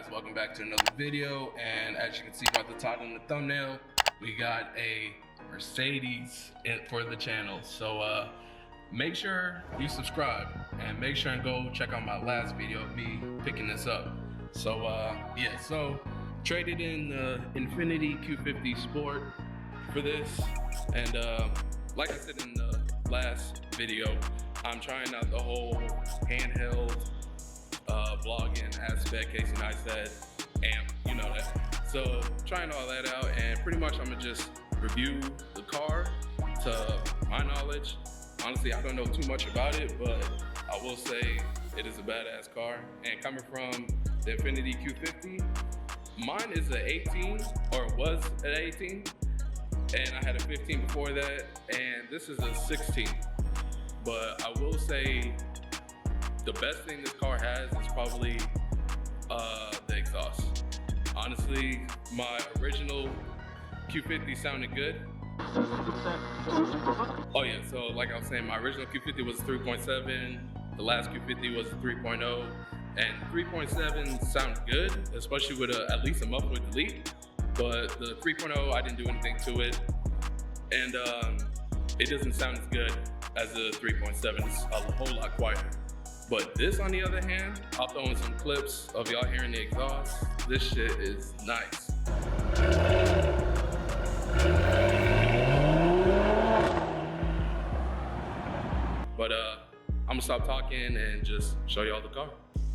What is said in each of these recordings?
guys, welcome back to another video, and as you can see by the title and the thumbnail, we got a Mercedes for the channel. So make sure you subscribe and make sure and go check out my last video of me picking this up. So yeah, so traded in the Infiniti Q50 Sport for this, and like I said in the last video, I'm trying out the whole handheld vlogging aspect, Casey Neistat amp, you know that. So trying all that out, and pretty much I'm gonna just review the car to my knowledge. Honestly, I don't know too much about it, but I will say it is a badass car. And coming from the Infiniti Q50, mine is an 18, or was an 18, and I had a 15 before that, and this is a 16. But I will say the best thing this car has is probably the exhaust. Honestly, my original Q50 sounded good. Oh yeah, so like I was saying, my original Q50 was 3.7, the last Q50 was 3.0, and 3.7 sounds good, especially with at least a muffler delete. But the 3.0, I didn't do anything to it, and it doesn't sound as good as the 3.7. It's a whole lot quieter. But this, on the other hand, I'll throw in some clips of y'all hearing the exhaust. This shit is nice. But I'm gonna stop talking and just show y'all the car.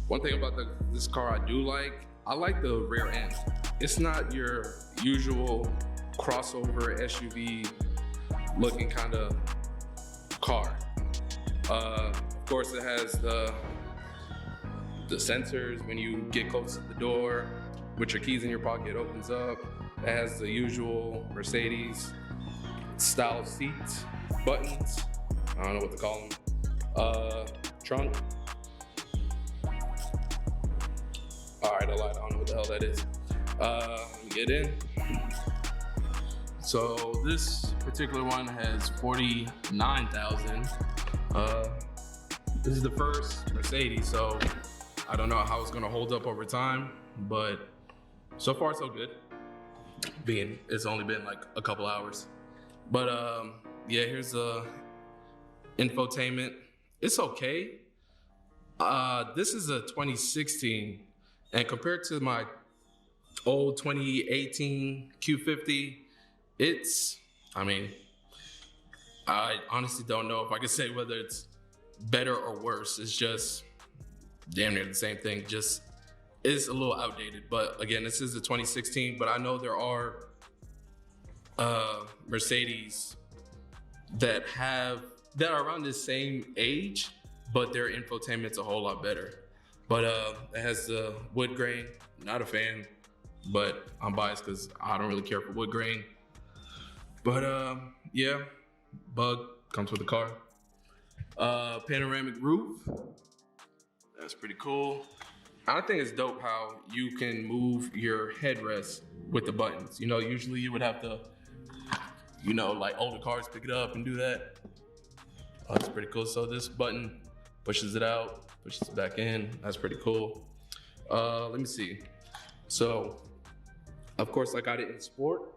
One thing about this car I do like, I like the rear end. It's not your usual crossover SUV looking kind of car. Of course, it has the sensors when you get close to the door. With your keys in your pocket, it opens up. It has the usual Mercedes style seats, buttons. I don't know what to call them. Trunk. All right, I lied. I don't know what the hell that is. Let me get in. So this particular one has 49,000. This is the first Mercedes, so I don't know how it's gonna hold up over time, but so far so good. Being it's only been like a couple hours. But yeah, here's the infotainment. It's okay. This is a 2016, and compared to my old 2018 Q50, I mean, I honestly don't know if I could say whether it's better or worse. It's just damn near the same thing. Just it's a little outdated. But again, this is the 2016. But I know there are Mercedes that are around the same age, but their infotainment's a whole lot better. But it has the wood grain. Not a fan, but I'm biased because I don't really care for wood grain. But yeah, bug comes with the car. Panoramic roof. That's pretty cool. I think it's dope how you can move your headrest with the buttons. You know, usually you would have to, you know, like older cars pick it up and do that. Oh, that's pretty cool. So this button pushes it out, pushes it back in. That's pretty cool. Let me see. So, of course, I got it in Sport,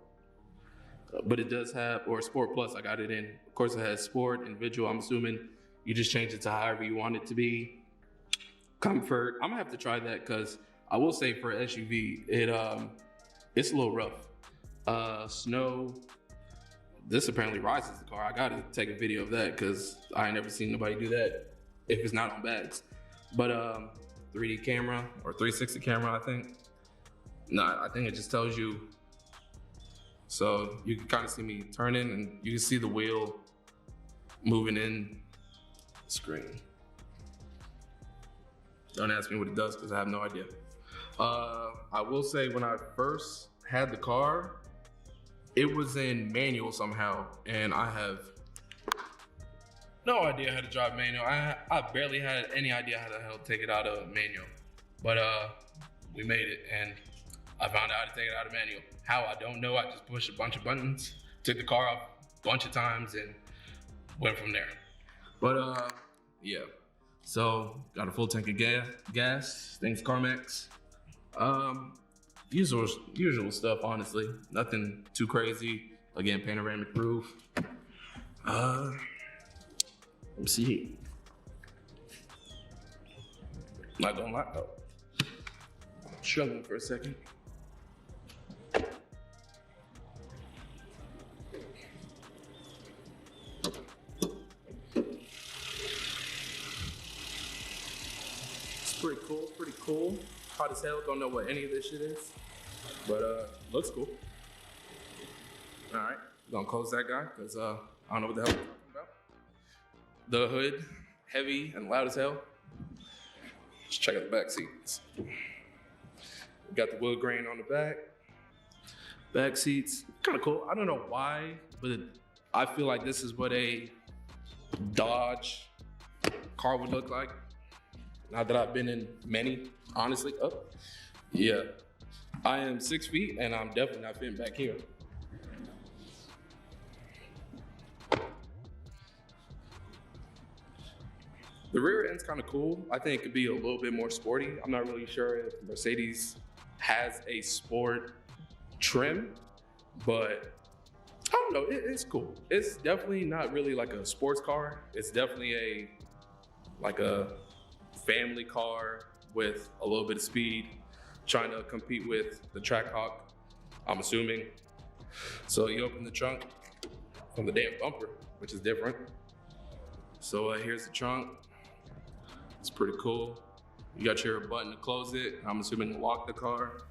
but it does have, or Sport Plus, I got it in. Of course, it has Sport, Individual. I'm assuming you just change it to however you want it to be. Comfort, I'm gonna have to try that because I will say for SUV, it's a little rough. Snow, this apparently rises the car. I gotta take a video of that because I ain't never seen nobody do that if it's not on bags. But 3D camera or 360 camera, I think. No, I think it just tells you. So you can kind of see me turning and you can see the wheel moving in the screen. Don't ask me what it does because I have no idea. I will say when I first had the car, it was in manual somehow, and I have no idea how to drive manual. I barely had any idea how to take it out of manual. But we made it, and I found out how to take it out of manual. How, I don't know. I just pushed a bunch of buttons, took the car off a bunch of times, and went from there. But yeah. So got a full tank of gas. Thanks CarMax. Usual stuff, honestly. Nothing too crazy. Again, panoramic roof. Let's see. Not gonna lie though. Struggling for a second. Pretty cool. Hot as hell, don't know what any of this shit is. But looks cool. All right, gonna close that guy, because I don't know what the hell I'm talking about. The hood, heavy and loud as hell. Let's check out the back seats. We got the wood grain on the back. Back seats, kind of cool. I don't know why, but I feel like this is what a Dodge car would look like. Not that I've been in many, honestly. Oh, yeah. I am 6 feet and I'm definitely not fitting back here. The rear end's kind of cool. I think it could be a little bit more sporty. I'm not really sure if Mercedes has a sport trim, but I don't know, it's cool. It's definitely not really like a sports car. It's definitely like a family car with a little bit of speed, trying to compete with the Trackhawk, I'm assuming. So you open the trunk from the damn bumper, which is different. So here's the trunk. It's pretty cool. You got your button to close it. I'm assuming to lock the car.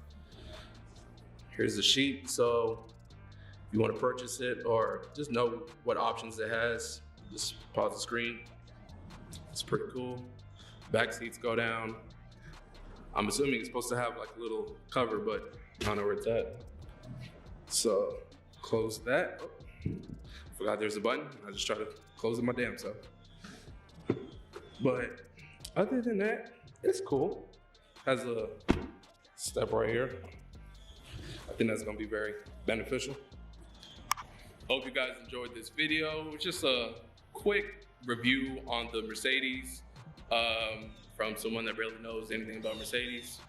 Here's the sheet. So if you want to purchase it or just know what options it has, just pause the screen. It's pretty cool. Back seats go down. I'm assuming it's supposed to have like a little cover, but I don't know where it's at. So close that. Oh, forgot there's a button. I just try to close it my damn self. But other than that, it's cool. Has a step right here. I think that's gonna be very beneficial. Hope you guys enjoyed this video. It's just a quick review on the Mercedes from someone that barely knows anything about Mercedes.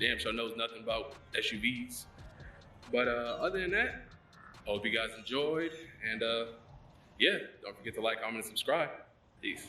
Damn sure knows nothing about SUVs. But other than that, hope you guys enjoyed. And yeah, don't forget to like, comment, and subscribe. Peace.